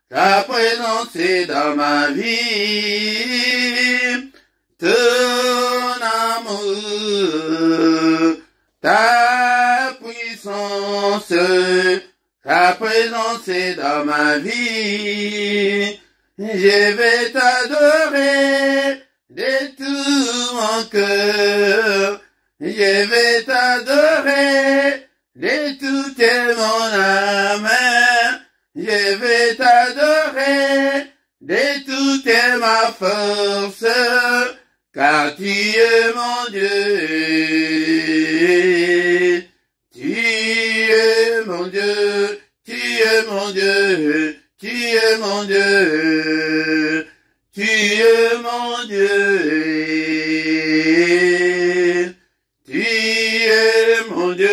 ta présence est dans ma vie, ton amour, ta puissance, ta présence est dans ma vie. Je vais t'adorer de tout mon cœur. Je vais t'adorer de toute mon âme. Je vais t'adorer de toute ma force, car tu es mon Dieu. Tu es mon Dieu, tu es mon Dieu, tu es mon Dieu, tu es mon Dieu, tu es mon Dieu.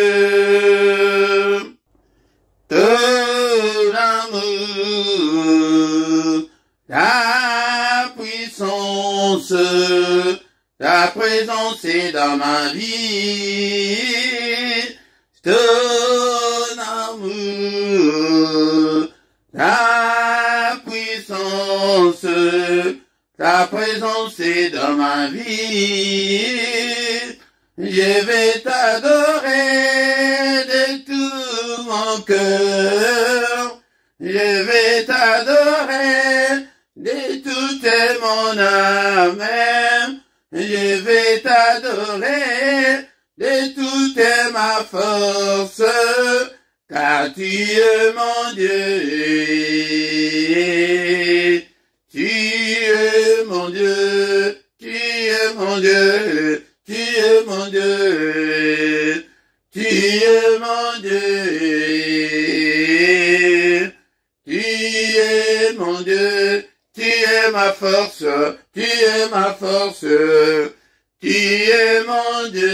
Ton amour, ta puissance, ta présence est dans ma vie. Ton amour, ta puissance, ta présence est dans ma vie. Je vais t'adorer de tout mon cœur. Je vais t'adorer de toute mon âme. Je vais t'adorer de toute ma force, car tu es mon Dieu. Tu es mon Dieu, tu es mon Dieu, tu es mon Dieu, tu es mon Dieu, tu es mon Dieu, tu es ma force, tu es ma force, tu es mon Dieu,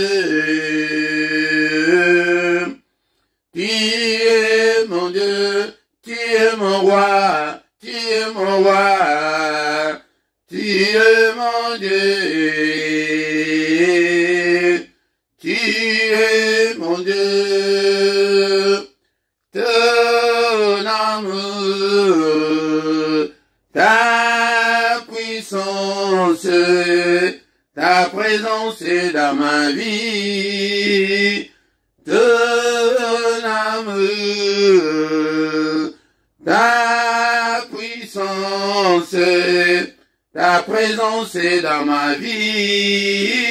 tu es mon Dieu, tu es mon roi, tu es mon roi, tu es mon Dieu, tu es mon Dieu, ton amour, ta puissance, ta présence est dans ma vie, ton amour, ta puissance, ta présence est dans ma vie.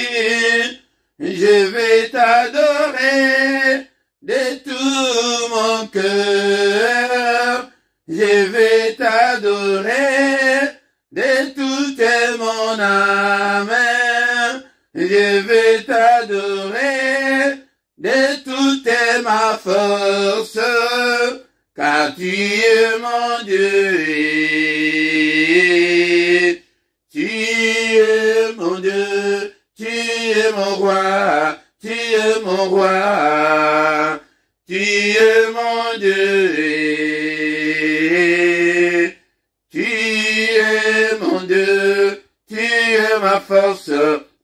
Je vais t'adorer de tout mon cœur. Je vais t'adorer de toute mon âme. Je vais t'adorer de toute ma force, car tu es mon Dieu. Tu es mon Dieu, tu es mon roi, tu es mon roi, tu es mon Dieu. Tu es mon Dieu, tu es ma force,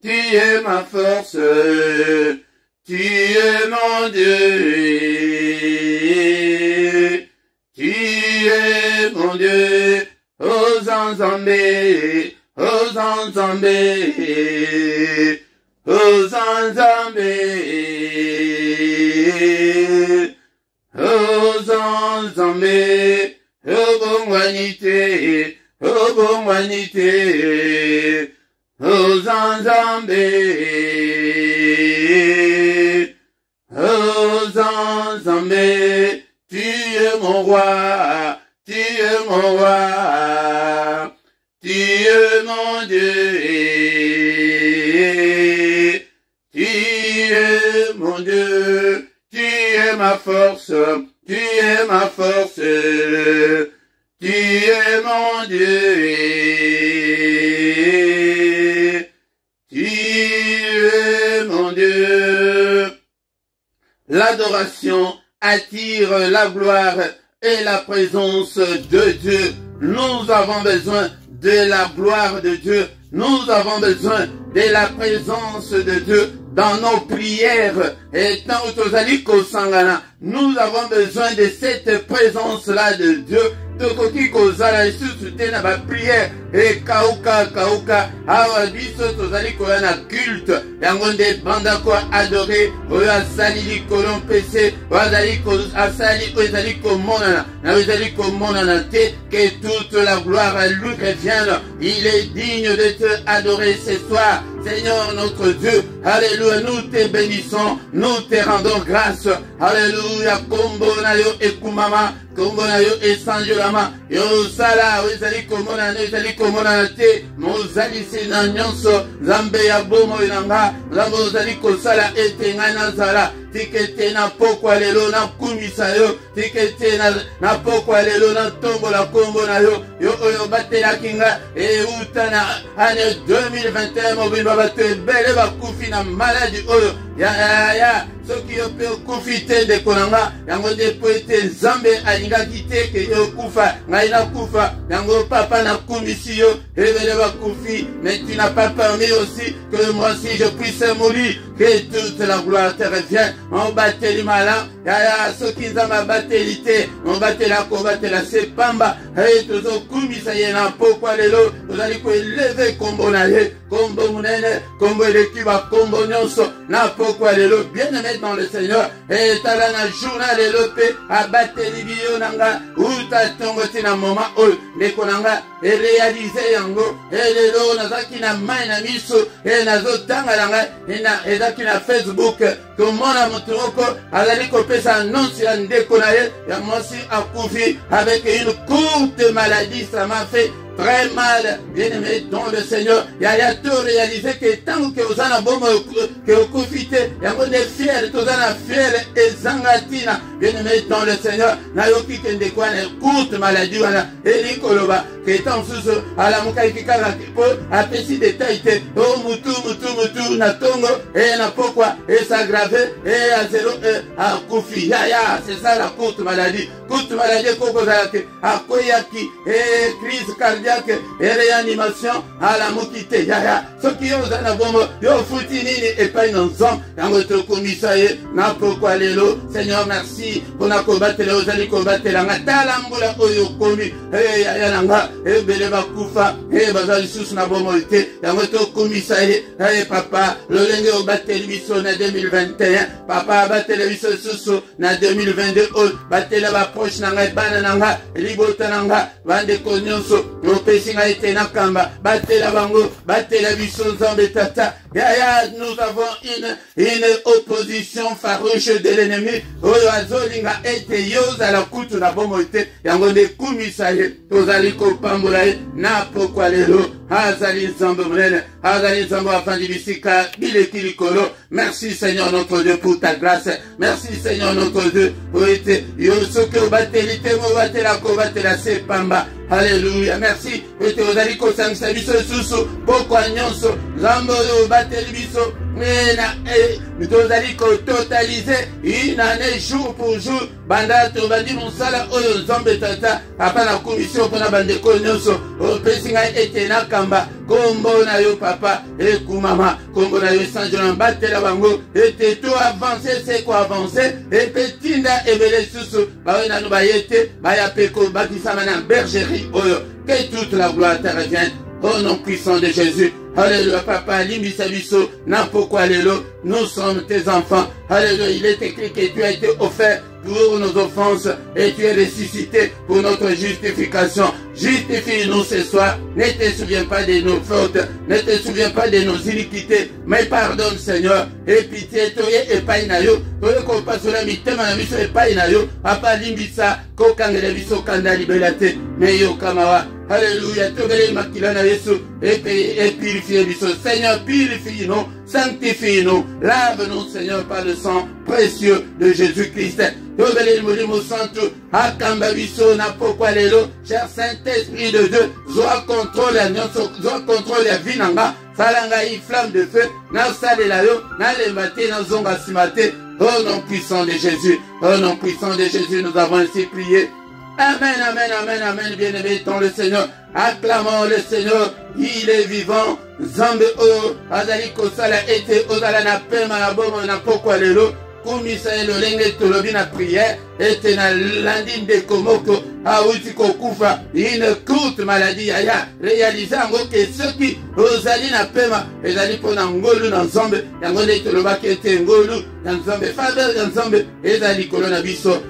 tu es ma force, tu es mon Dieu. Tu es mon Dieu, oh Zanzambé, oh Zanzambé, oh Zanzambé, oh Zanzambé, oh Bongwanité, oh Bongwanité, oh Zanzambé, oh Zanzambé, tu es mon roi, tu es mon roi, tu es mon Dieu, tu es mon Dieu, tu es ma force, tu es ma force, tu es mon Dieu, tu es mon Dieu. L'adoration attire la gloire et la présence de Dieu. Nous avons besoin de la gloire de Dieu. Nous avons besoin de la présence de Dieu dans nos prières. Et tant que tozali kosangana, nous avons besoin de cette présence-là de Dieu. Tokoki kozala lisusu te na ba prière e kauka awa biso tozali koya na culte yango nde banda ko adorer oyo asali likolo mpese wazali ko asali oyo ezali komonana na oyo ezali komonana te. Que toute la gloire à lui revienne. Il est digne d'être adoré ce soir, Seigneur notre Dieu. Alléluia, nous te bénissons, nous te rendons grâce. Alléluia, kombo na yo ekumama, kombo na yo esanjolama, yo sala ezali komona ezali komona te, mozali sina nyonso, Nzambe ya bomo inanga, Nzambe ozali kosala ete ngai nazala, tikete na pokwa lelo na kumisa yo, tikete na pokwa lelo na tombola kombo na yo, yo oyo batelaki nga, euta na ane 2021 mobimba bato ebele bakufi na maladi oyo, ya soki yo pe okufi te ndeko na nga, yango nde po ete Nzambe alingaki te ke yo kufa, ngai nakufa, yango papa nakumisi yo, ebele bakufi, mais tu n'as pas permis aussi que moi aussi je puisse mourir. Que toute la gloire te revienne. On bateli mala, ya soki Nzambe abateli te, on batela ko batela se pamba, et tozo kumisa ye na pokwa lelo, tozali ko eleve kombo na ye, kombo munene, kombo elekiba, kombo nyonso, na pokwa lelo, bien-aimé dans le Seigneur, et tala na journal lelo pe, abateli biyo nanga, uta tongo tina moma ol, ndeko nanga, e réaliser yango, et lelo nazaki na mai na miso, et nazotanga nanga, ezaki na Facebook, komona mutu moko azali kopesa annonce ya ndeko na ye ya mwasi akufi avec une courte maladie. Ça m'a fait très mal, bien-aimé dans le Seigneur. Il y a tout réalisé que tant que vous en avez bon, que vous profitez, il y a des fiers, vous en avez fiers et zangatina, bien-aimé dans le Seigneur. Nayoki kende kwa ne courte maladie wana eli koloba que tant sous à la mukai kikanga po apesi détail te o mutu na tongo et na pokwa et s'aggraver et à zéro à kufi ya c'est ça la courte maladie koko zalake akoyaki et crise cardiaque et réanimation à la mokite ya soki yo zana bombo yo futi nini et pas inonzon yango to komisa ye na pokwa lelo. Seigneur merci pour na kobatela ozali kobatela ngatala mbula oyo komi ya nanga ebele bakufa bazali susu na bombo te yango to komisa ye papa lolenge obateli biso na 2021 papa batela biso susu na 2022 batela ba proche nanga bana nanga libota nanga bande konyonso opesi nga ete na kamba batela bango batela biso Nzambe tata ya nous avons une opposition farouche de l'ennemi oyo azolinga ete yozala kutu na bombo te yango nde kumisa ye tozali kopambola ye na pokwa lelo azali Nzambe monene azali Nzambe afandi bisika bileki likolo. Merci Seigneur notre Dieu pour ta grâce. Merci Seigneur notre Dieu pour ete yo soki obateli te mobatela kobatela se pamba. Alléluia. Merci pour ete ozali kosangisa biso susu pokwa nyonso Nzambe oyo obateli biso nous allons totaliser une année jour pour jour. Banda to bandi monsala oyo Nzambe tata apana commission pona bande konyoso o pesinga etena kamba kombo na yo papa et kumama kombo na yo sanjona batela bango et tout avancer c'est quoi avancer et petinda ebele susu ba na no bayete ba ya peko bakisama na bergerie oyo. Que toute la gloire te revienne au nom puissant de Jésus. Alléluia, papa, limbisa biso, na pokwa lelo, nous sommes tes enfants. Alléluia, il est écrit que tu as été offert pour nos offenses et tu es ressuscité pour notre justification. Justifie-nous ce soir. Ne te souviens pas de nos fautes, ne te souviens pas de nos iniquités, mais pardonne Seigneur. Et pitié, toye et painayo, toye ko pasula mitema na biso et painayo, papa limbisa, kokangele biso kanda libelate, meyo kamawa. Alléluia, togele makila na Yesu, et purifier biso. Seigneur, purifie-nous, sanctifie-nous, lave-nous Seigneur par le sang précieux de Jésus-Christ. Togele molimo santo, akamba biso na pokwa lelo, cher Saint-Esprit de Dieu, zoa contrôle la nyonso, zoa contrôle la vie nanga, salanga y flamme de feu, na salela yo, na lembate, na zonga simate. Au nom puissant de Jésus, au nom puissant de Jésus, nous avons ainsi prié. Amen, amen, amen, amen, bien-aimé dans le Seigneur. Acclamons le Seigneur, il est vivant. Zambe o, azali kosala ete ozala na pema na bomo na pokwa lelo. Kumisa elolenge tolobi na prière, ete na landi ndekomoko, auti kokufa, une courte maladie yaya, réalise ango ke soki ozali na pema, ezali pona ngolu na nzambe, yango nde tolobaki ete ngolu na nzambe, faveur ya nzambe, ezali kolo na biso,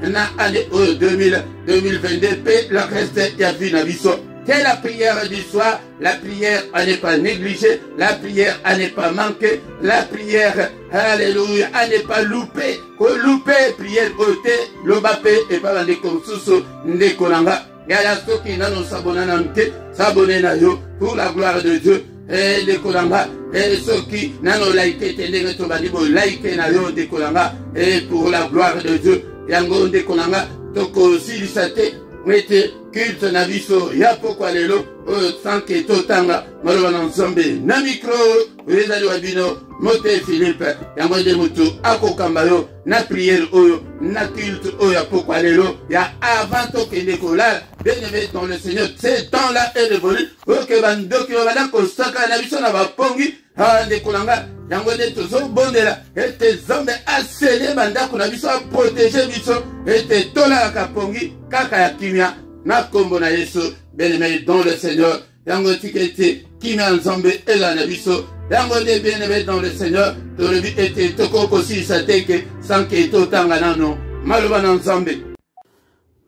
na année 2022, pe le reste ya vie na biso. C'est la prière du soir, la prière à ne pas négliger, la prière à ne pas manquer, la prière, alléluia, à ne pas louper, louper, prière côté, l'obapé et pas les consus, les kolanga. Yala soki nano sabona namte, sabone na yo, pour la gloire de Dieu, et les kolanga, et soki nano laïke tende to banibo laïke na yo de kolanga, et pour la gloire de Dieu, yango de kolanga, toko silisate, mete culte na biso ya pokwa lelo sanke totanga maloba na nzambe na micro ezali wa bino mote Philippe yango nde mutu akokamba yo na prière oyo na culte oyo ya pokwa lelo ya avant tokende kolala bien-aimé dans le Seigneur. Ce temps-là est révolu oke bandoki babanda kosaka na biso na bapongi ndekolanga yango nde tozobondela ete nzambe asele bandako na biso aprotege biso ete tolalaka pongi kaka ya kimia na kombo na Yesu bien-aimé dans le Seigneur. Yango tikete kimia nzambe ela na biso yango nde bien-aimé dans le Seigneur tolobi ete tokokosilisa teke sanke totanga nano maloba na nzambe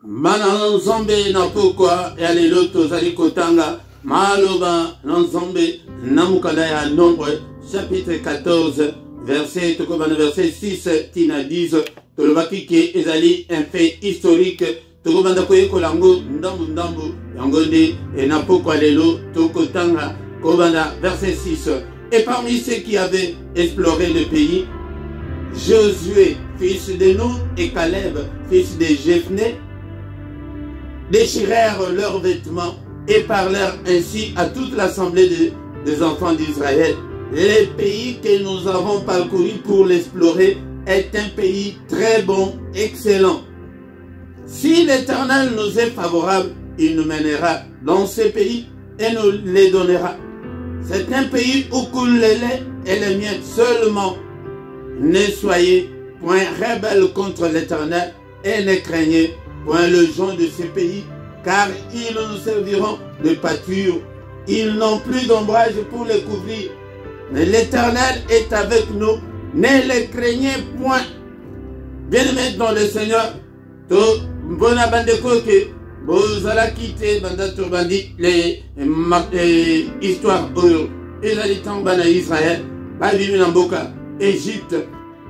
mana nzambe na pokwa ya lelo tozali kotanga maloba na nzambe na mukanda ya Nombre chapitre 14 verset 6 tina 10 tolobaki ke ezali un fait historique tokobanda koyekola ngo ndambu yango nde na pokwa lelo tokotanga kobanda verset 6. Et parmi ceux qui avaient exploré le pays, Josué fils de Nun et Caleb fils de Jephné déchirèrent leurs vêtements et parlèrent ainsi à toute l'assemblée des enfants d'Israël. Le pays que nous avons parcouru pour l'explorer est un pays très bon, excellent. Si l'Éternel nous est favorable, il nous mènera dans ce pays et nous les donnera. C'est un pays où coule le lait et le miel seulement. Ne soyez point rebelles contre l'Éternel et ne craignez point le gens de ce pays, car ils nous serviront de pâture. Ils n'ont plus d'ombrage pour les couvrir. Mais l'Éternel est avec nous. Ne les craignez point. Bien-aimés dans le Seigneur, bon abandeko que vous allez quitter bandato bandi les histoires et la litambana Israël, babimi namboka Égypte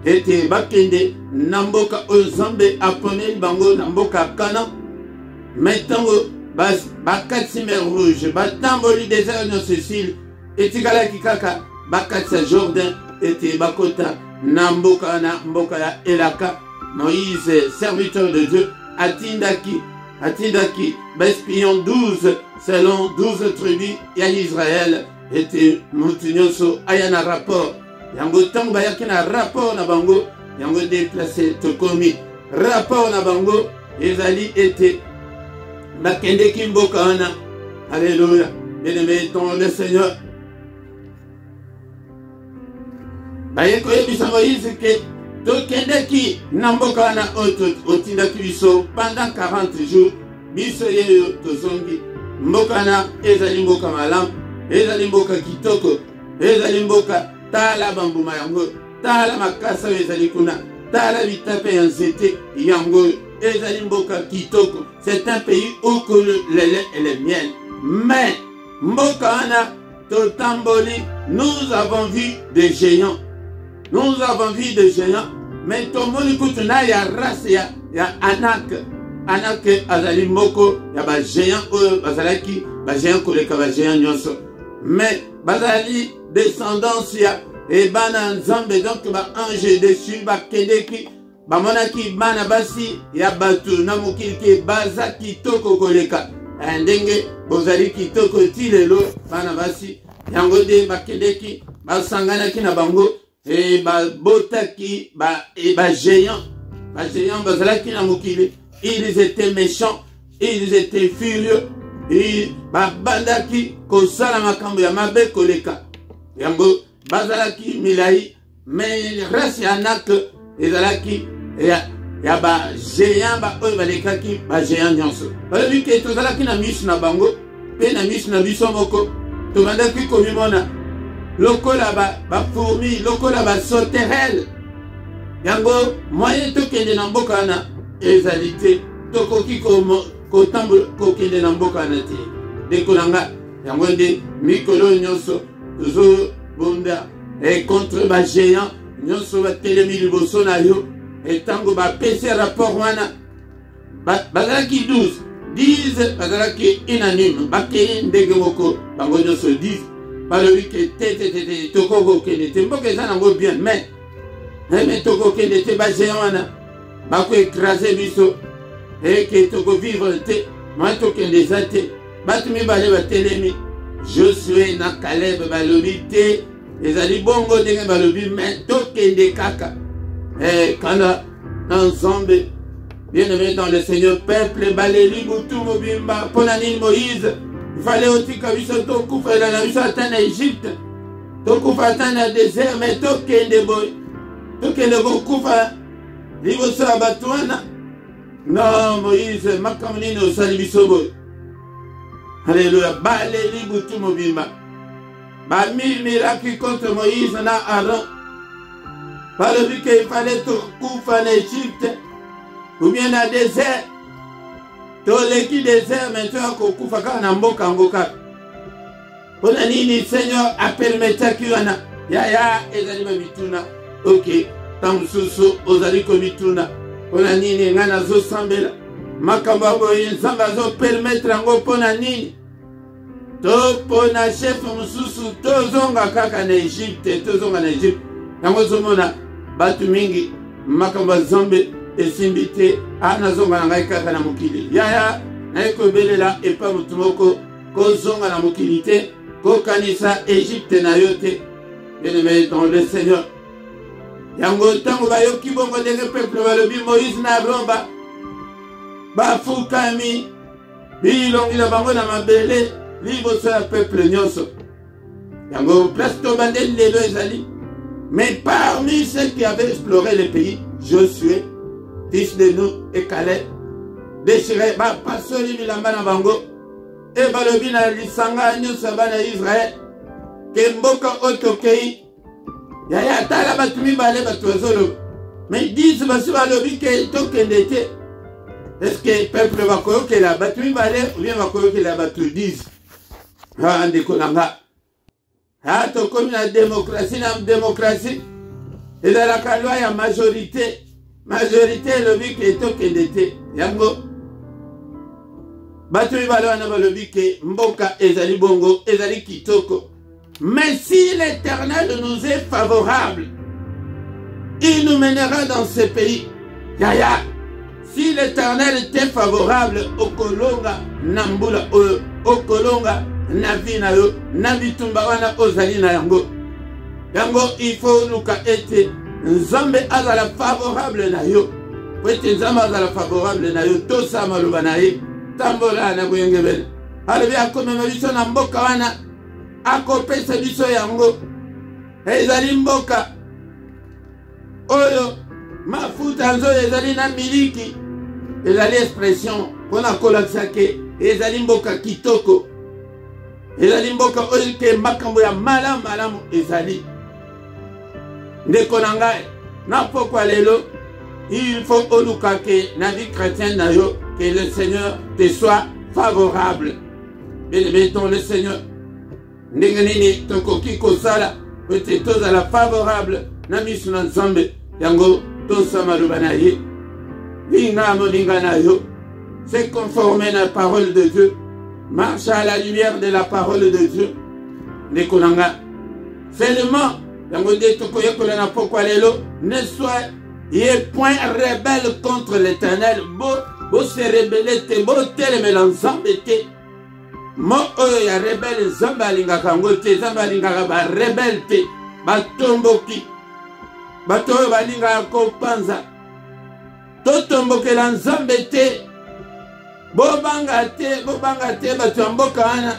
était bakende namboka ozambe apone bango namboka Canaan. Maintenant bakati mer rouge batamboli désert no Sicile etikala kikaka bakati Jordan était bakota namboka na mboka ya Elaka. Moïse, serviteur de Dieu, atindaki, espion 12, selon 12 tribus, et Israël était Moutinyoso, ayana rapport. Yango tang bayaki na rapport na bango, yango déplacé tokomi. Rapport na bango, ezali était bakende kimboka wana. Alléluia. Bien-aimé dans le Seigneur. Bayeko yebisa Moïse que tokendeki namboka wana otindaki biso pendant 40 jours biso yeyo tozongi mboka na ezali mboka malamu ezali mboka kitoko ezali mboka tala bambuma yango tala makasa ezali kuna tala bitape ya nzete yango ezali mboka kitoko. C'est un pays où coule le lait et le miel. Mais mboka wana totamboli nous avons vu des géants. Nous avons vu des géants, mais tomoni kutuna ya race ya Anak. Anak azali moko ya ba géant bazalaki ba géant koleka ba géant nyonso. Mais bazali descendance ya e bana nzambe donc ba ange dessus ba kendeki ba monaki bana basi ya batu na mokili ke bazaki toko koleka. Ndenge bozali kitoko tilelo bana basi yango de ba kendeki ba sangana ki na bango. Et botaki ba géant bazalaki na mokili ils étaient méchants, ils étaient furieux, et bandaki kosala makambo ya mabe koleka. Yango bazalaki milai, mais race Anak ezalaki ya ba géant ba oyo balekaki ba géant nyonso. Balobi ke tozalaki na misu na bango, pe na misu na biso moko, tobandaki komimona lokola ba fourmi, lokola ba sauterelle. Yango moyen tokende na mboka wana ezali te, tokoki kotambola kokende na mboka wana te. Ndeko na nga yango nde mikolo nyonso tozobunda contre ba géant nyonso batelemi liboso na yo. Et tango bapesi rapport wana bazalaki 10 bazalaki unanime bakei ndenge moko bango nyonso 10 balobi ke te tokokokende te mboka eza nango bien mais tokokende te bagéant wana bakoekrase biso eke tokovivre te mwa tokende eza te bato mibale batelemi Josué na Caleb balobi te ezali bongo ndenge balobi mais tokende kaka. Quand dans Zambé, bien aimé dans le Seigneur, peuple, Baléli, Boutou, Mobimba, Ponani, Moïse, il fallait aussi que nous Tokoufa, il a vu ça en Égypte, Tokoufa dans le désert, mais Tokende Boy, Tokende Koufa, Liboso Abatouana, non, Moïse, Makamlino, Salibiso Boy. Alléluia, Baléli, Boutou, Mobimba, Ba 1000 miracles contre Moïse, na Aaron. Par le but qu'il fallait tout couper en Égypte, ou bien dans le désert, tout l'équipe désert, maintenant qu'on coupe en Mboka Ngoka. Pour la nini, Seigneur, appelle Metakiwana, Yaya, Ezalima Mituna, ok, Tamsusu, Ozaliko Mituna, pour la nini, Nanazo Sambela, Makambabo, Zambazo, permettre en pour la nini. To pona chef Msusu, Tozonga Kaka en Égypte, Tozonga en Égypte, Yangozomona. Batu mingi makamba Zambe esimbite anazonga na ngai kaka na mokili yaya na ekobelela epa mutu moko kozonga na mokili te kokanisa Égypte na yo te. Bien-aimé dans le Seigneur, yango tango bayoki bongo ndenge peuple balobi Moïse na Romba bafukami bilongi na bango na mabele liboso ya peuple nyonso yango place tobandeli lelo ezali. Mais parmi ceux qui avaient exploré le pays, Josué, fils de Nun et Caleb, déchiré, pasoli bilamba na bango, et balobi na lisanga nyonso bana Israël, ke mboka otokei, yaya tala batu mibale batu bazolo, mais 10 basi balobi ke tokende te. Est-ce que peuple bakoyokela batu mibale ou bien bakoyokela batu 10? Ah, ndeko nanga. Hato comme la démocratie, et dans la loi il y a majorité le but qui est au Kédété. Yango Batu Ibalwana balobi ke Mboka ezali bongo, ezali kitoko. Mais si l'Éternel nous est favorable, il nous mènera dans ce pays. Yaya, si l'Éternel était favorable au Kolonga, Nambula, au Kolonga, Navina yo, Nabitumba wana ozali na yango. Yango il faut luka ete Nzambe azala favorable na yo. Wete Nzambe azala favorable na yo, tosa maluba na ye, tambola na bwengebele. Alebi akomema biso na mboka wana, akopesa biso yango. Ezali mboka oyo mafuta nzo ezali na miliki. Ezali expression pona kolakisa ke ezali mboka kitoko. Ezali mboka oyo ke makambo ya malamu ezali. Ndeko na ngai na pokwa lelo il faut oluka ke na vie chrétienne na yo que le Seigneur te soit favorable. Bénémontons le Seigneur. Ndenge nini tokoki kosala ete tozala favorable na miso na Nzambe yango tosama maloba na ye. Linga molinga na yo, c'est conformer la parole de Dieu. Marche à la lumière de la parole de Dieu. Ndeko na nga seulement yango nde tokoyekola na pokwa lelo ne soyez point rebelle contre l'Éternel. Bo se rebelle te, bo telemela Nzambe te. Mo oyo ya rebelle Nzambe alingaka ngo te, Nzambe alingaka ba rebelle te, batomboki, bato oyo balingaka kopanza. totombokela nzambe te bobanga te bato ya mboka wana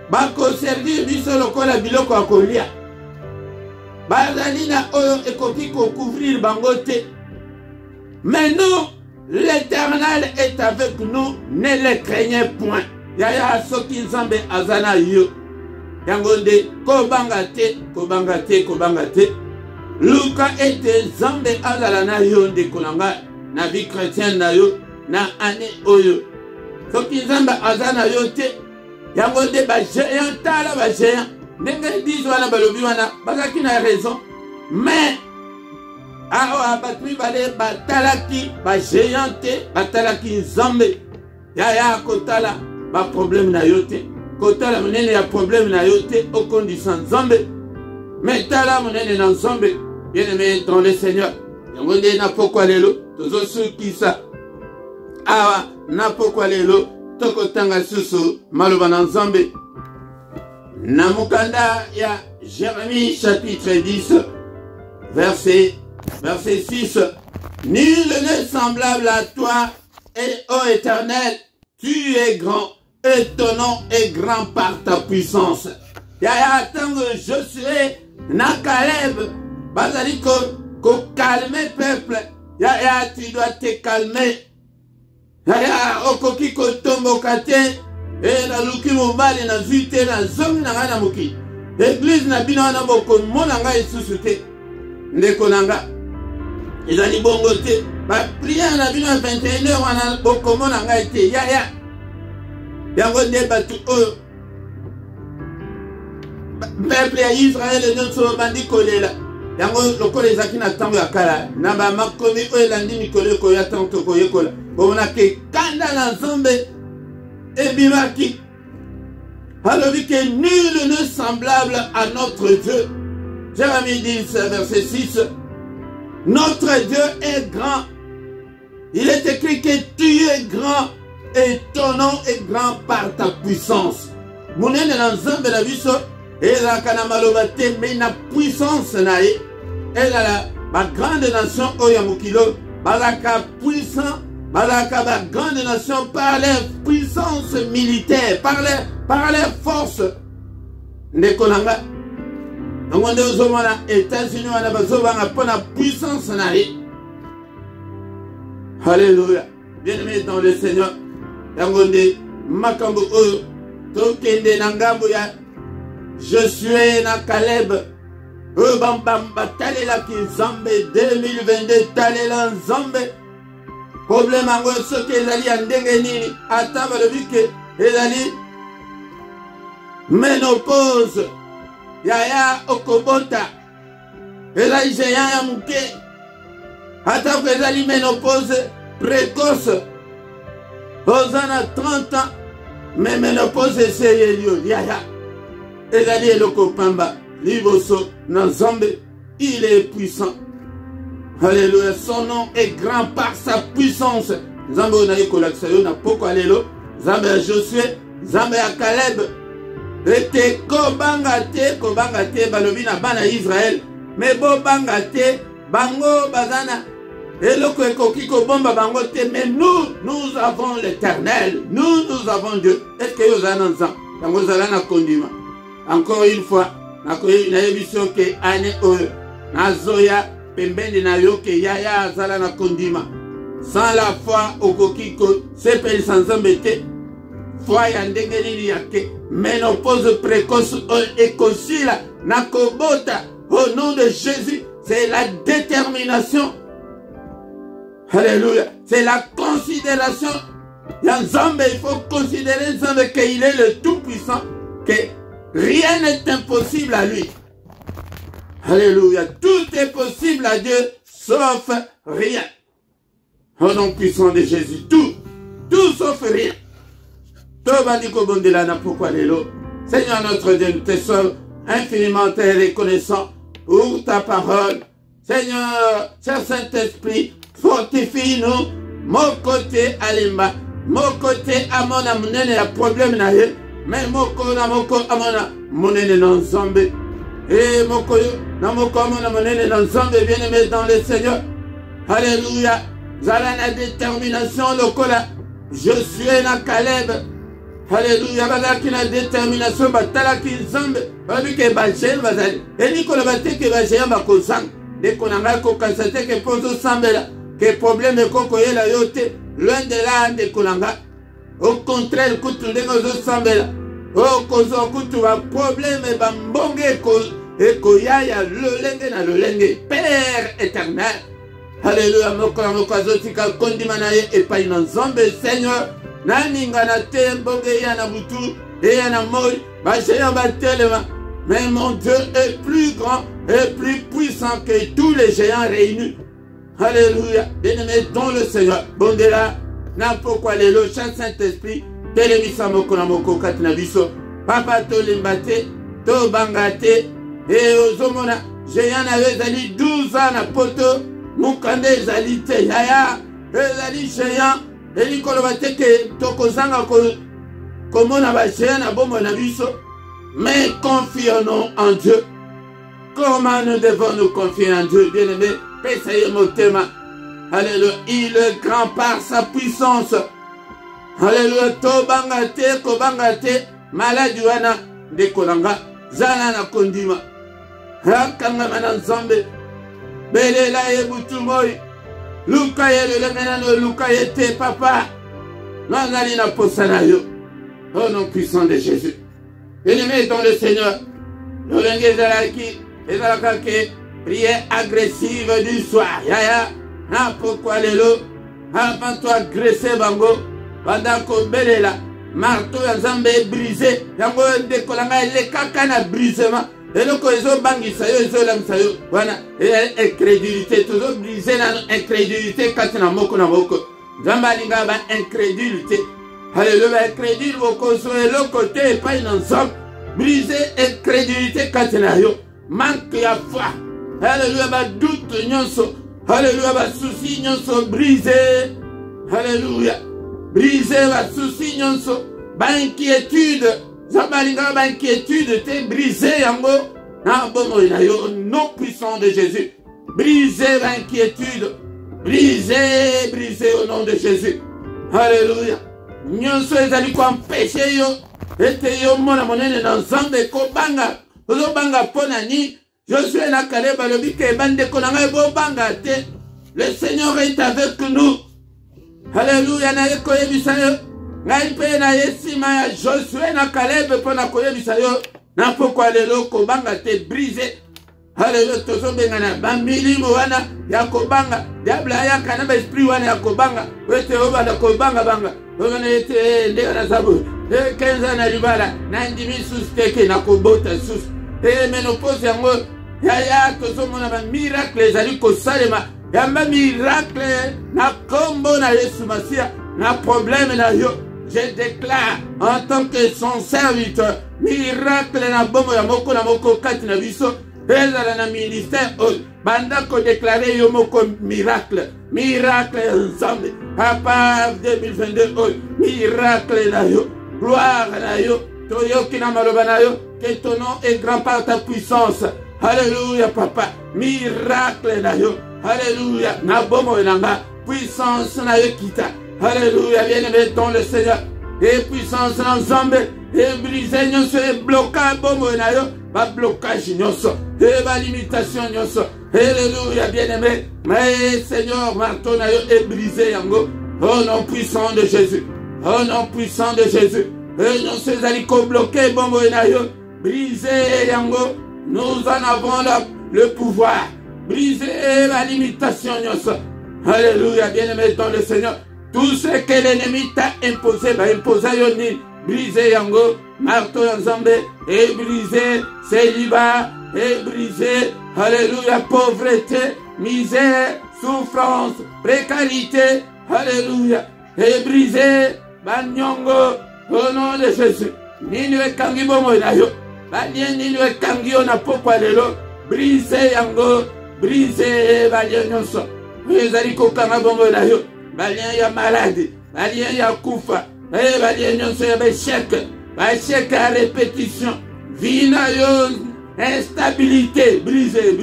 bakoservir biso lokola biloko ya kolia bazali na oyo ekoki kocouvrir bango te. Mais nous, l'Éternel est avec nous, ne le craignez point. Yaya soki nzambe azana yo yango nde kobanga te luka ete nzambe azala na yo ndeko na ngai na vie chrétienne na yo na ane oyo soki nzambe azana yo te yango nde bagéant tala bagéant ndenge dise wana balobi wana bazalaki na raison. Mais awa bato mibale batalaki bagéant te batalaki nzambe yaya kotala ba problème na yo te kotala monene ya problème na yo te okondisa nzambe mais tala monene na nzambe bien-aimé dans le Seigneur yango nde na pokwa lelo tozosukisa awa na pokwa lelo tokotanga susu maloba na nzambe na mukanda ya Jérémie chapitre 10 verset 6. Nul n'est semblable à toi et ô Éternel, tu es grand, étonnant et grand par ta puissance. Yaya tango Josué na Caleb bazali ko calmer peuple. Yaya tu dois te calmer. Yaya okoki ko tomboka te e na luki mobali na zuite na zongi na ngana muki. Église na bino na boko mona ngai susu te. Ndeko nanga ezali bongo te ba prière na bino 21h wana boko mona ngai te yaya yango nde batu oyo peuple ya Israël nyonso bandi kolela yango lokola ezaki na ntango ya kala na bamakomi oyo elandi mikolo ekoya ntango tokoyekola bomonake kanda na nzambe ebimaki alobi ke nul ne semblable à notre Dieu. Jérémie 10 verset 6. Notre Dieu est grand. Il est écrit que tu es grand, étonnant et grand par ta puissance. Monene na nzambe na biso ezalaka na maloba te mais na puissance na ye ezala bagrande nation oyo ya mokilo bazalaka puissant bazalaka bagrande nation par leur puissance militaire par leur force ndeko nanga yango nde ozomona États-Unis wana bazobanga mpo na puissance na ye. Alléluia. Bien-aimé dans le Seigneur yango nde makambo oyo tokende na ngambo ya Josué na Caleb oyo batalelaki nzambe 2022 talela nzambe problème yango soki ezali ya ndenge nini ata balobi ke ezali ménopause yaya okobota ezali géant ya muke ata ko ezali ménopause précoce oza na 30 ans mais ménopause eseyeli yo yaya ezali eloko pamba liboso na nzambe il est puissant. Alléluia. Son nom est grand par sa puissance. Nzambe onaye kolakisa yo na pokwa lelo nzambe ya Josué nzambe ya Caleb ete kobanga te balobi na bana Israël mais bobanga te bango bazana eloko ekoki kobomba bango te mais nous avons l'Éternel, nous avons Dieu. Est-ce que yo zana nzambe yango zala na kondima encore une fois nayebiso ke ane oyo nazoya pembeni na yo ke yaya azala na kondima sans la foi okoki ko sepelisa nzambe te foi ya ndenge nini yake ménopause précoce ekosila na kobota au nom de Jésus. C'est la détermination. Alléluia. C'est la considération. Nzambe, il faut considérer Nzambe qu'il est le tout-puissant, que rien n'est impossible à lui. Alléluia. Tout est possible à Dieu, sauf rien. Au nom puissant de Jésus. Tout sauf rien. Seigneur notre Dieu, nous te sommes infiniment reconnaissants pour ta parole. Seigneur, cher Saint-Esprit, fortifie-nous. Mon côté alimba, mon côté amona munene ya problème na ye, mais moko amona munene na nzambe. Et moko na moko amona munene na nzambe, bien-aimé dans le Seigneur. Alléluia. Zala na détermination lokola. Josué na Caleb. Alléluia. Bazaki na détermination batalaki nzambe. Babike bachel bazali. Eni kola bateke bachel bakozanga. Deko nanga ko kansate ke pozo sambela. Que problème koko yela yote. Loin de là deko nanga. Au contraire kutu ndeko zo sambela. Oh kozo kutu ba problème ba mbonge ko yaya lolenge na lolenge. Père éternel. Alléluia, moko azotika kondima na ye epai na nzambe Seigneur. Naninga na te mbonge ya na butu ya na moi bashaya batelema. Mais mon Dieu est plus grand et plus puissant que tous les géants réunis. Alléluia. Bien-aimé dans le Seigneur. Bondela na pourquoi les lots Saint-Esprit telemisa moko na moko katina biso. Papa to limbate to bangate et ozomona géant na ezali 12 ans na poto. Mukande ezali te yaya ezali géant elikolo bateke tokozanga komona ba géant na bombo na biso. Mais confions en Dieu. Comment nous devons nous confier en Dieu, bien-aimé? Pessaye motema. Alléluia. Il est grand par sa puissance. Alléluia. Tobangate kobangate maladi wana ndekolanga zala na kondima. Rakanga mana nzambe. Belela ye butumoi. Luka ye lelengena no luka ye te papa. Nazali na posana yo. Au nom puissant de Jésus. Bien-aimé dans le Seigneur. Lolenge zalaki ezalakake prière agressive du soir. Yaya. Na pourquoi lelo. Avant toi agresser bango. Bandako belela. Marteau ya nzambe brisé. Yango ndekolanga lekaka na brisement. Et le cohésion bangisa yo ezolamisa yo wana incrédulité toujours brisé na incrédulité kati na moko nzambe alinga ba incrédulité. Alléluia. Incrédule bokoso le côté epai na nzambe brisé incrédulité kati na yo manque ya foi. Alléluia. Ba doute nyonso. Alléluia. Ba souci nyonso brisé. Alléluia. Brisé ba souci nyonso ba inquiétude. Zabalinga ba inquiétude te brisé yango na bomo na yo nom puissant de Jésus. Brisé l'inquiétude. Brisé au nom de Jésus. Alléluia. Nyonso ezali ko empêcher yo ete yo mona monene na nzambe ko banga. Ozo banga pona ni Josué na Caleb alobi ke bande ko na ngai bo banga te. Le Seigneur est avec nous. Alléluia. Na ko yebisa yo ngai pe na yesima ya Josué na Caleb pona koyebisa yo na pourquoi lelo kobanga te brisé. Alléluia. Tozobenga na bamilimo wana ya kobanga diable ya kana ba esprit wana ya kobanga wete obanda kobanga banga wana ete ndeka na sabu kenza na libala na ndimi susteke na kobota sus menopause yango ya tozomona ba miracle ezali kosalema ya ba miracle na kombo na Yesu Masia na problème na yo. Je déclare en tant que son serviteur, miracle na bomo ya moko na moko kati na biso, ezala na ministère banda ko déclarer yo moko miracle ensemble. Papa 2022 miracle na yo, gloire na yo, toyoki na maloba na yo, que ton nom est grand par ta puissance. Alléluia papa, miracle na yo, alléluia na bomo nanga, puissance na yo kita. Alléluia, bien-aimé dans le Seigneur. Et puissance ensemble. Et briser nyonso et blocage bomo na yo. Ba blocage nyonso. Et ba limitation nyonso. Alléluia, bien-aimé. Mais Seigneur, marteau na yo est brisé yango. Au nom puissant de Jésus. Au nom puissant de Jésus. Et nyonso ezali ko bloquer bomo na yo. Briser yango. Nous en avons le pouvoir. Briser la limitation nyonso. Alléluia, bien-aimé dans le Seigneur. Tout ce que l'ennemi t'a imposé, va imposer yoni, briser yango, marteau ensemble, et briser célibat, et briser, alléluia, pauvreté, misère, souffrance, précarité, alléluia, et briser, banyongo, au nom de Jésus. Ninue kangi bomo na yo, balien ninue kangi on a pourquoi lelo, briser yango, briser balien nyonso, ezali kokanga bomo na yo. Balien ya malade, balien ya kufa, balien nyonso ya bachèque à répétition, vina yo instabilité, briser,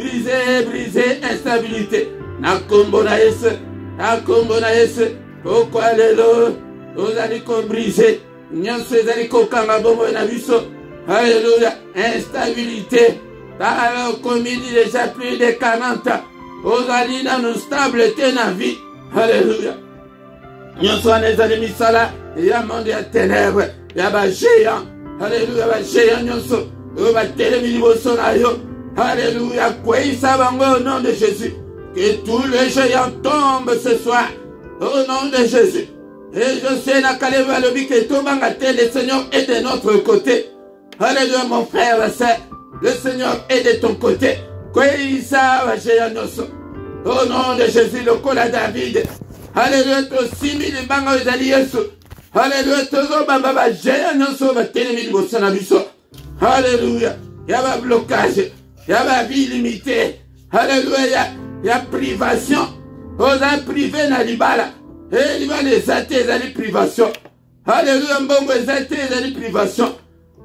instabilité. na kombo na Yesu, na kombo na Yesu. Pourquoi lelo ozali ko briser nyonso ezali kokanga bomoi na biso. Alléluia. Instabilité. Dans le comédie déjà plus de 40 ans. Ozali na nous stable te na vie. Alléluia. Nyonso anezali misala ya monde ya ténèbres. Ya ba géant. Alléluia. Ba géant nyonso. Ba telemi liboso na yo. Alléluia. Kweyisa bango au nom de Jésus. Que tous les géants tombent ce soir. Au nom de Jésus. Et je sais na kaleva lobi que tout bangate, le Seigneur est de notre côté. Alléluia mon frère, ma sœur. Le Seigneur est de ton côté. Kweyisa ba géant nyonso. Au nom de Jésus, le kola David. Alléluia, to simili bango ezali Yesu. Alléluia, tozo bamba ba géant nyonso ba telemi liboso na biso. Alléluia. Ya ba blocage. Ya ba vie limitée. Alléluia, ya privation. Oza privé na libala. Et libala ezate ezali privation. Alléluia, mbongo ezate ezali privation.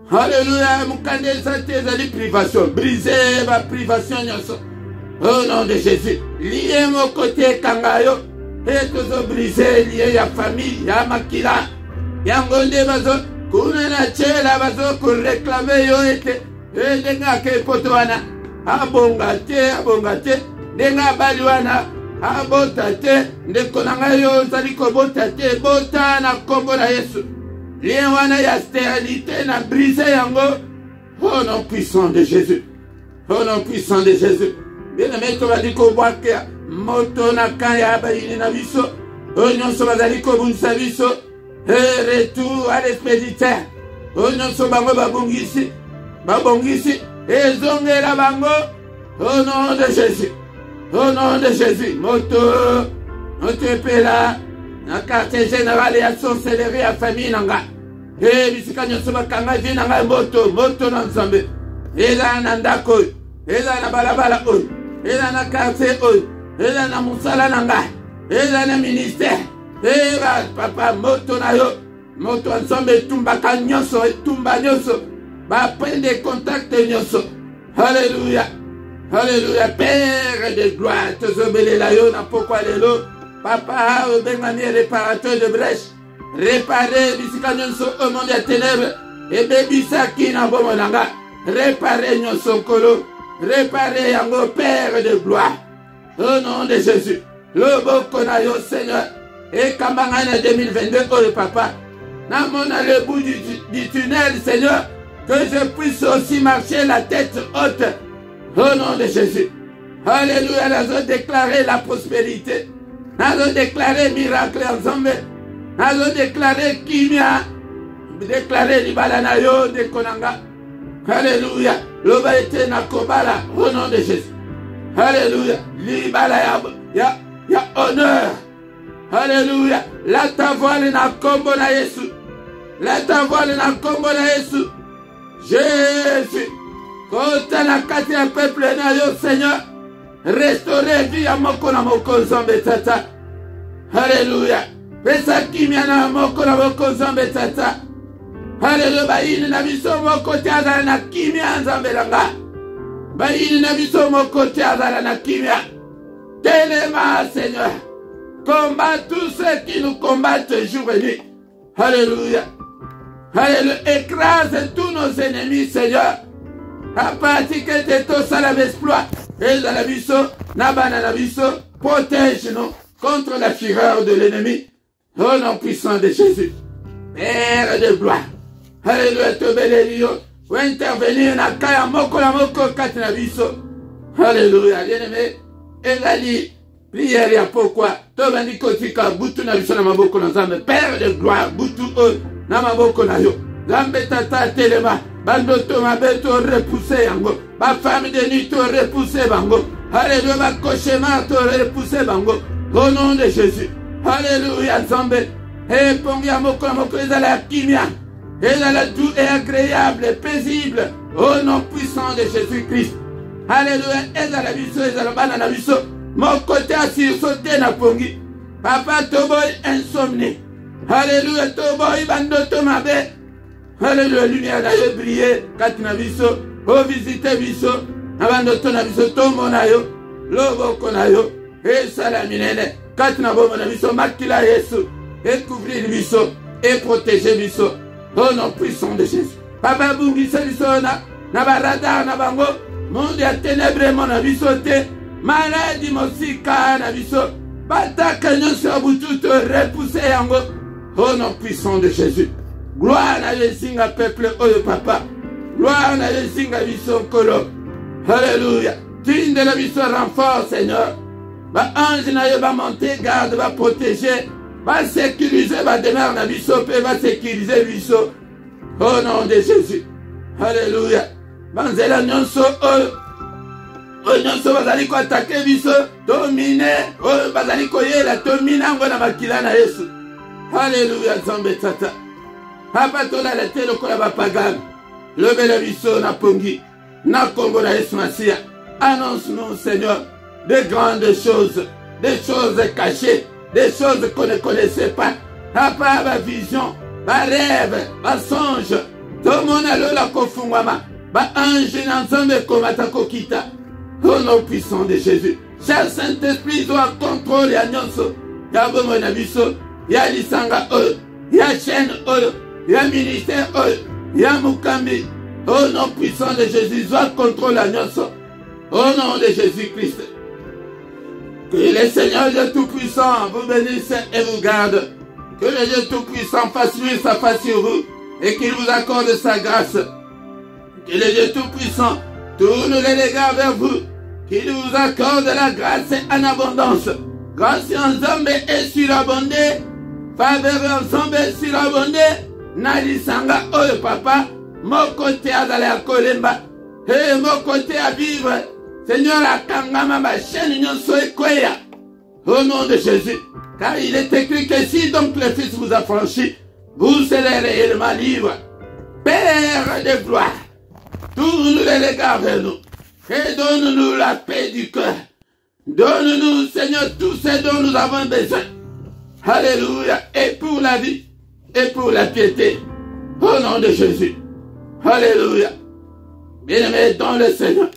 Alléluia, mukande ezate ezali privation. Briser ba privation nyonso. Au nom de Jésus. Lié mon côté kangayo. Et tozo briser lié ya famille, ya makila. Ya ngonde bazo. Kuna na chela bazo ko réclamer yo ete. E denga ke potoana. Abonga te. Denga baliwana. Abota te. Ndeko nanga yo zali ko bota te. Bota na kombo na Yesu. Lié wana ya stérilité na briser yango. Au nom puissant de Jésus. Au nom puissant de Jésus. Bien-aimé, tu vas dire qu'on voit que moto na kaya bayini na biso. Nyonso bazali ko bunisa biso. Retour à l'expéditeur. Nyonso bango babongisi. Ezongela bango. Au nom de Jésus. Au nom de Jésus. Moto pela. Na quartier général ya sorcellerie ya famille nanga. Bisika nyonso bakanga vi nanga moto na nzambe. Eza na ndako. Eza na balabala oyo. Eza na quartier oyo. Eza na musala nanga. Eza na ministère. Eza papa moto na yo. Moto ensemble etumbaka nyonso. Etumba nyonso. Ba prendre contact nyonso. Alléluia. Alléluia. Père de gloire. Tozobelela yo na pokwa lelo. Papa bengani réparateur de brèche. Réparer bisika nyonso au monde ya ténèbres. Ebe bisaki na bomo nanga. Réparer nyonso kolo. Réparer yango Père de gloire. Au nom de Jésus. Le boko na yo Seigneur. Et kambangana 2022 oh papa. Namona le bout du tunnel Seigneur. Que je puisse aussi marcher la tête haute. Au nom de Jésus. Alléluia. Nous avons déclaré la prospérité. Nous avons déclaré miracle ensemble. Nous avons déclaré kimia. Déclaré libala na yo de konanga. Alléluia. Loba ete na kobala. Au nom de Jésus. Alléluia. Libala ya honneur. Alléluia. La ta voile na kombo na Yesu. La ta voile na kombo na Yesu. Jésus. Kota na kati ya peuple na yo Seigneur. Restaurer vie ya moko na moko nzambe tata. Alléluia. Pesa kimia na moko na moko nzambe tata. Alléluia. Bayini na biso moko tiazala na kimia nzambe langa. Bayini na biso moko tiazala na kimia. Téléma Seigneur. Combat tous ceux qui nous combattent jour et nuit. Alléluia. Alléluia. Écrase tous nos ennemis Seigneur. À partir que tu es au salam exploit. Et dans la biso, nabana la biso, protège-nous contre la fureur de l'ennemi. Au nom puissant de Jésus. Père de gloire. Alléluia, te bénir. Ou intervenir na kaya moko la moko kati na biso. Alléluia, bien-aimé. Ezali, prière ya pourquoi. To bandi kotika, butu na biso na maboko na Nzambe. Père de gloire, butu o na maboko na yo. Nzambe tata telema. Bando to mabeto repoussé yango. Ba femme de nuit to repoussé bango. Alléluia, ba cauchemar to repoussé bango. Au nom de Jésus. Alléluia, Nzambe. Et pongi ya moko na moko ezala kimia. Ezala doux et agréable, paisible. Au nom puissant de Jésus-Christ. Alléluia, ezala biso, ezala bana na biso. Mon côté assis sauté na pongi. Papa toboy insomnie. Alléluia, toboy bando to mabe. Alléluia, lumière na yo briller. Katina biso, o visite biso. Abando to na biso, tombo na yo. Lobo ko na yo. et salaminene. Katina bomo na biso makila Yesu. Et couvrir biso. Et protéger biso. Au nom puissant de Jésus. Papa bungisa biso na barada na bango. Monde ya ténèbres mon na biso te. Maladie mosika na biso. Bataka nyonso ya bututu repousser yango. Au nom puissant de Jésus. Gloire na yesinga peuple oyo papa. Gloire na yesinga biso kolo. Alléluia. Tinde la biso renfort Seigneur. Ba ange na yo ba monter garde ba protéger. Va sécuriser va demeure na biso pe va sécuriser biso. Au nom de Jésus. Alléluia. Banzela nyonso oyo nyonso bazali ko attaquer biso. Dominer. Oyo bazali ko yela domina ngo na makila na Yesu. Alléluia. Nzambe tata. Papa tola la telo ko la bapagane. Lobela biso na pongi. Na Congo na Yesu Masia. Annonce-nous Seigneur de grandes choses. Des choses cachées. Des choses qu'on ne connaissait pas. Papa, ma vision, ma rêve, ma songe. Tout le monde a la kofungwama. Ma ange n'ensemble comme atakokita. Au nom puissant de Jésus. Cher Saint-Esprit doit contrôler à nyonso. Ya bomo na biso. Ya lisanga oyo. Ya chaîne oyo. Ya ministère oyo. Ya mukambi. Au nom puissant de Jésus doit contrôler à nyonso. Au nom de Jésus-Christ. Que le Seigneur Dieu Tout-Puissant vous bénisse et vous garde. Que le Dieu Tout-Puissant fasse luire sa face sur vous et qu'il vous accorde sa grâce. Que le Dieu Tout-Puissant tourne les regards vers vous. Qu'il vous accorde la grâce en abondance. Grâce ensemble et surabondée. Faveur ensemble et surabondée. Nalisanga oyo papa. Mon côté à d'aller à Kolemba. Et mon côté à vivre. Seigneur, akangama ma chaîne nyonso ekweya. Au nom de Jésus. Car il est écrit que si donc le Fils vous a franchi, vous serez réellement libre. Père de gloire, tourne les regards vers nous et donne-nous la paix du cœur. Donne-nous, Seigneur, tout ce dont nous avons besoin. Alléluia. Et pour la vie, et pour la piété. Au nom de Jésus. Alléluia. Bien-aimé dans le Seigneur.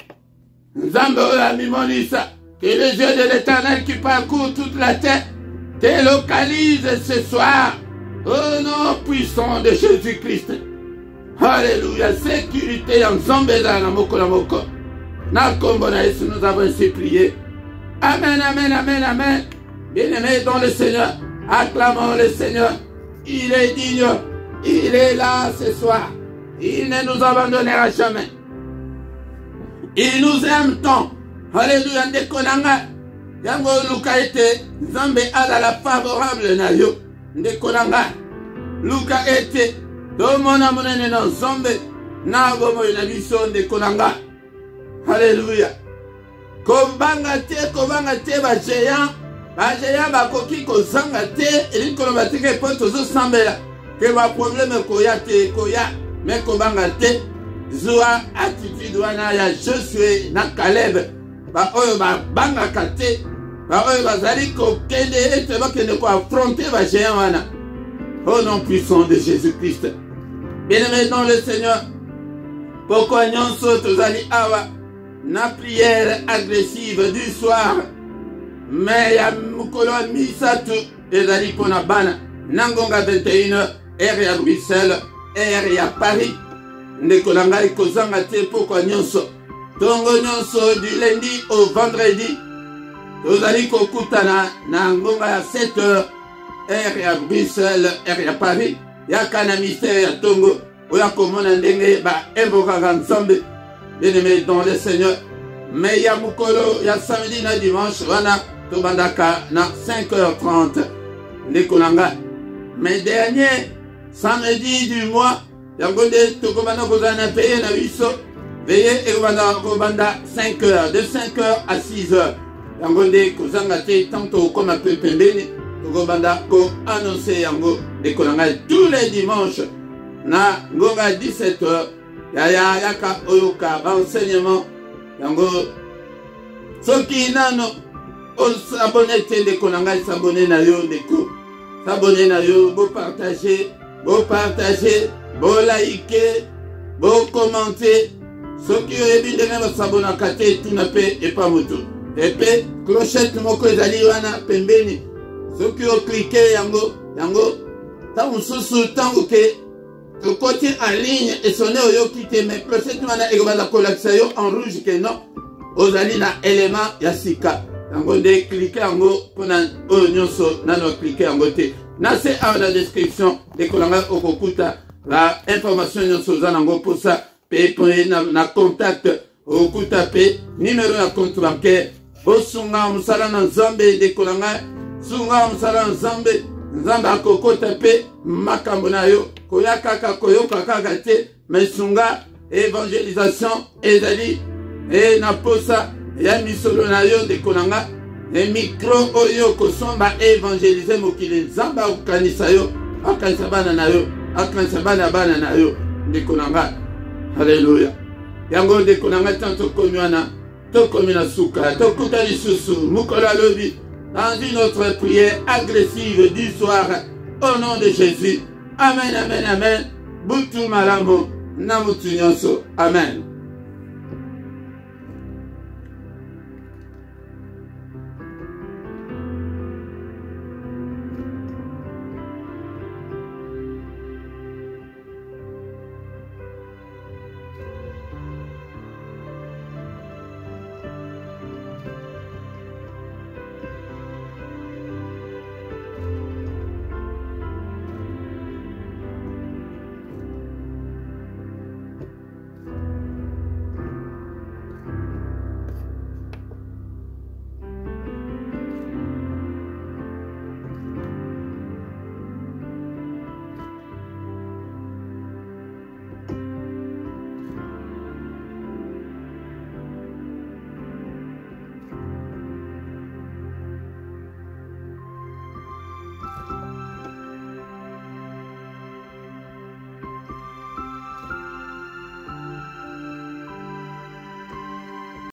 Nzambe Mimonisa, que le Dieu de l'Éternel qui parcourt toute la terre te localise ce soir au nom puissant de Jésus-Christ. Alléluia. Sécurité ensemble dans la moko la moko. Na kombo na Yesu nous avons ainsi prié. Amen, amen, amen, amen. Bien-aimés dans le Seigneur, acclamons le Seigneur. Il est digne, il est là ce soir. Il ne nous abandonnera jamais. Il nous aime tant. Alléluia. Ndekonanga. Yango Luka ete. Nzambe ala la favorable na yo. Ndekonanga. Luka ete. Domona monene na nzambe. Na gomo na biso ndekonanga. Alléluia. Kobanga te ba géant. Ba géant ba koki ko zanga te. Eli kono batike poto zo sambela. Ke ba problème koya te koya. Mais kobanga te. Zoa attitude wana ya Josué na Caleb ba oyo ba banga kate ba oyo bazali ko kende ete ba kende ko affronter ba géant wana. Au nom puissant de Jésus-Christ. Bien-aimés dans le Seigneur, pourquoi nyonso tozali awa na prière agressive du soir mais ya mukolo misatu ezali pona bana nangonga 21h ere ya Bruxelles ere ya Paris. Ndekolanga ikozanga te pokwa nyonso. Tongo nyonso du lundi au vendredi. Tozali kokutana na ngonga ya 7h. Ere ya Bruxelles, ere ya Paris. Yaka na mystère ya Tongo. Oya komona ndenge ba invokaka nzambe. Bien-aimé dans le Seigneur. Mais ya mukolo ya samedi na dimanche wana tobandaka na 5h30. Ndekolanga. Mais dernier samedi du mois. Yangonde tokobanda kozana paye na biso. Veillez et kobanda 5h. De 5h à 6h. Yangonde kozanga te tanto comme un peu pembeni. Tokobanda ko annoncer yango de kolanga tous les dimanches. Na ngonga 17h. Yaka oyoka ba enseignement. Yango soki nano on s'abonne te de kolanga s'abonner na yo de ko. S'abonner na yo, bo partager, bo liker, bo commenter. Ceux qui ont bien de s'abonner à Kate, tout n'a pas et pas moto. Et puis, clochette moko ezali wana pembeni. Soki o cliquer yango, tango susu tango ke côté en ligne et sonné au quitté mais clochette wana ekobala kolakisa yo en rouge que non. Ozali na élément ya sika. Tango de cliquer yango pona o nyonso nano cliquer yango te. Na c'est à la description de kolanga okokuta la information nyonso zanango pour ça. Pe na contact okuta pe numéro ya compte bancaire. Osunga musala na Nzambe de kolanga sunga musala na Nzambe Nzambe akokota pe makambo na yo koyaka kaka koyoka kaka te mais sunga évangélisation ezali e na posa ya misolo na yo de kolanga e micro oyo kosomba évangéliser mokili Nzambe akokanisa yo akanisa bana na yo akanisa bana na yo de kolanga. Alléluia. Yango de konanga tanto komi wana to komi na suka to kuta lisusu mukola lobi dans une autre prière agressive du soir au nom de Jésus. Amen, amen, amen. Butu malamu na mutu nyonso. Amen.